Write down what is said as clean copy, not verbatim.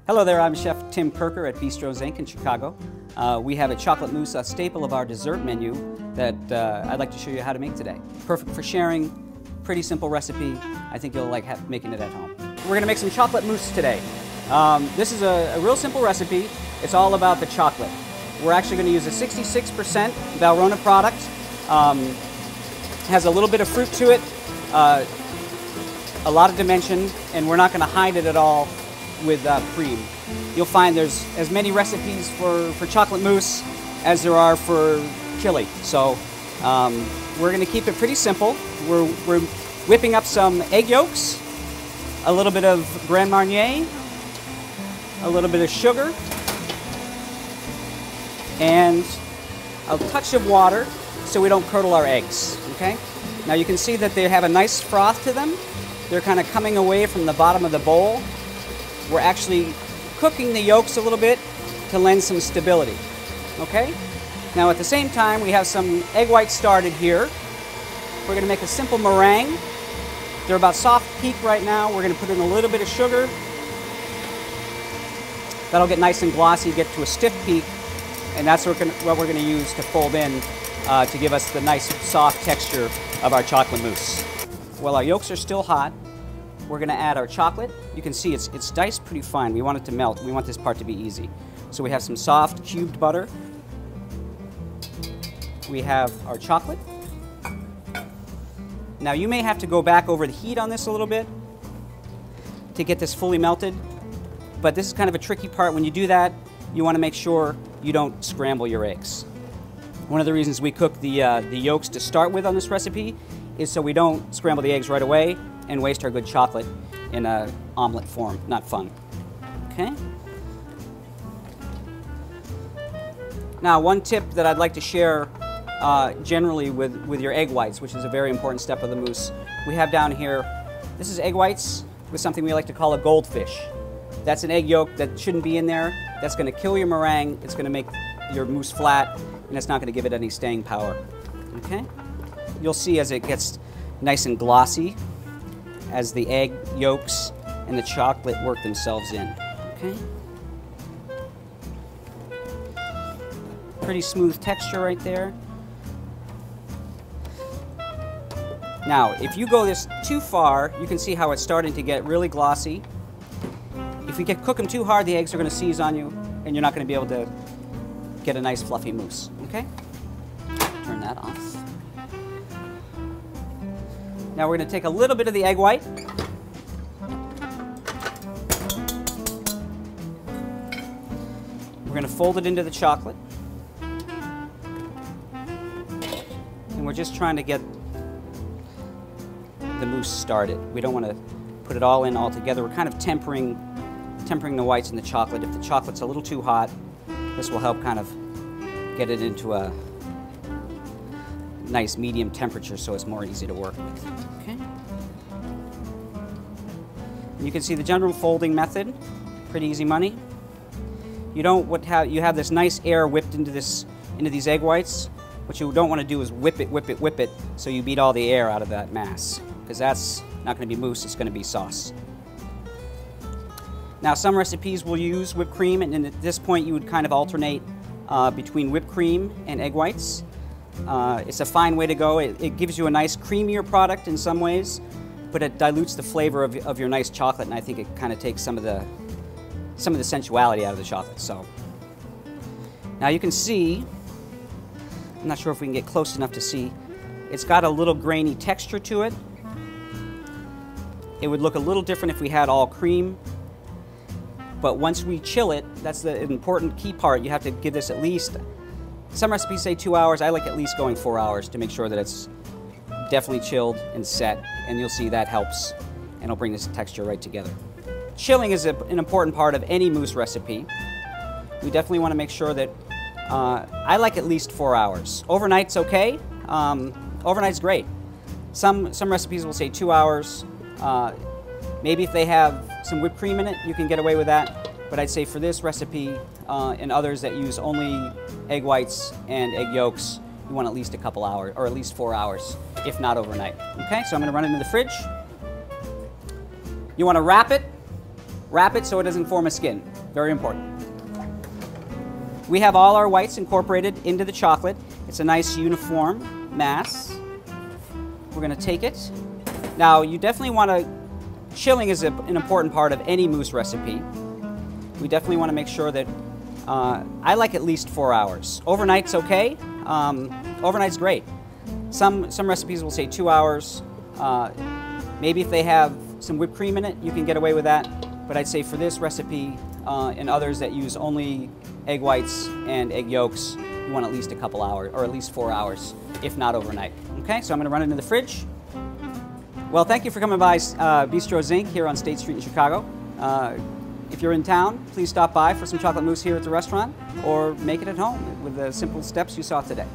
Hello there, I'm Chef Tim Kirker at Bistrot, Zinc in Chicago. We have a chocolate mousse, a staple of our dessert menu that I'd like to show you how to make today. Perfect for sharing, pretty simple recipe. I think you'll like making it at home. We're going to make some chocolate mousse today. This is a real simple recipe. It's all about the chocolate. We're actually going to use a 66% Valrhona product. Has a little bit of fruit to it, a lot of dimension, and we're not going to hide it at all with cream. You'll find there's as many recipes for chocolate mousse as there are for chili. So we're going to keep it pretty simple. We're whipping up some egg yolks, a little bit of Grand Marnier, a little bit of sugar, and a touch of water so we don't curdle our eggs, okay? Now you can see that they have a nice froth to them. They're kind of coming away from the bottom of the bowl. We're actually cooking the yolks a little bit to lend some stability, okay? Now at the same time, we have some egg whites started here. We're going to make a simple meringue. They're about soft peak right now. We're going to put in a little bit of sugar. That'll get nice and glossy, get to a stiff peak, and that's what we're going to use to fold in to give us the nice soft texture of our chocolate mousse. While our yolks are still hot, we're going to add our chocolate. You can see it's diced pretty fine. We want it to melt. We want this part to be easy. So we have some soft cubed butter. We have our chocolate. Now you may have to go back over the heat on this a little bit to get this fully melted, but this is kind of a tricky part. When you do that, you want to make sure you don't scramble your eggs. One of the reasons we cook the yolks to start with on this recipe is so we don't scramble the eggs right away and waste our good chocolate in an omelet form. Not fun. Okay? Now, one tip that I'd like to share generally with your egg whites, which is a very important step of the mousse. We have down here, this is egg whites with something we like to call a goldfish. That's an egg yolk that shouldn't be in there. That's going to kill your meringue. It's going to make your mousse flat, and it's not going to give it any staying power. Okay? You'll see as it gets nice and glossy, as the egg yolks and the chocolate work themselves in. Okay? Pretty smooth texture right there. Now, if you go this too far, you can see how it's starting to get really glossy. If you cook them too hard, the eggs are going to seize on you, and you're not going to be able to get a nice fluffy mousse. Okay? Turn that off. Now we're going to take a little bit of the egg white. We're going to fold it into the chocolate. And we're just trying to get the mousse started. We don't want to put it all in all together. We're kind of tempering the whites in the chocolate. If the chocolate's a little too hot, this will help kind of get it into a nice medium temperature so it's more easy to work with. Okay? And you can see the general folding method, pretty easy money. You have this nice air whipped into these egg whites. What you don't want to do is whip it so you beat all the air out of that mass, because that's not going to be mousse, it's going to be sauce. Now some recipes will use whipped cream, and at this point you would kind of alternate between whipped cream and egg whites. It's a fine way to go. It gives you a nice creamier product in some ways, but it dilutes the flavor of your nice chocolate, and I think it kind of takes some of the sensuality out of the chocolate. So now you can see, I'm not sure if we can get close enough to see, it's got a little grainy texture to it. It would look a little different if we had all cream, but once we chill it, that's the important key part. You have to give this at least, some recipes say 2 hours. I like at least going 4 hours to make sure that it's definitely chilled and set, and you'll see that helps, and it'll bring this texture right together. Chilling is an important part of any mousse recipe. We definitely want to make sure that, I like at least 4 hours. Overnight's okay. Overnight's great. Some recipes will say 2 hours. Maybe if they have some whipped cream in it, you can get away with that. But I'd say for this recipe and others that use only egg whites and egg yolks, you want at least a couple hours, or at least 4 hours, if not overnight. Okay, so I'm going to run it in the fridge. You want to wrap it Wrap it so it doesn't form a skin. Very important. We have all our whites incorporated into the chocolate. It's a nice uniform mass. We're going to take it. Now, you definitely want to, chilling is an important part of any mousse recipe. We definitely want to make sure that, I like at least 4 hours. Overnight's okay. Overnight's great. Some recipes will say 2 hours. Maybe if they have some whipped cream in it, you can get away with that. But I'd say for this recipe and others that use only egg whites and egg yolks, you want at least a couple hours, or at least 4 hours, if not overnight. Okay, so I'm gonna run it into the fridge. Well, thank you for coming by Bistrot Zinc here on State Street in Chicago. If you're in town, please stop by for some chocolate mousse here at the restaurant, or make it at home with the simple steps you saw today.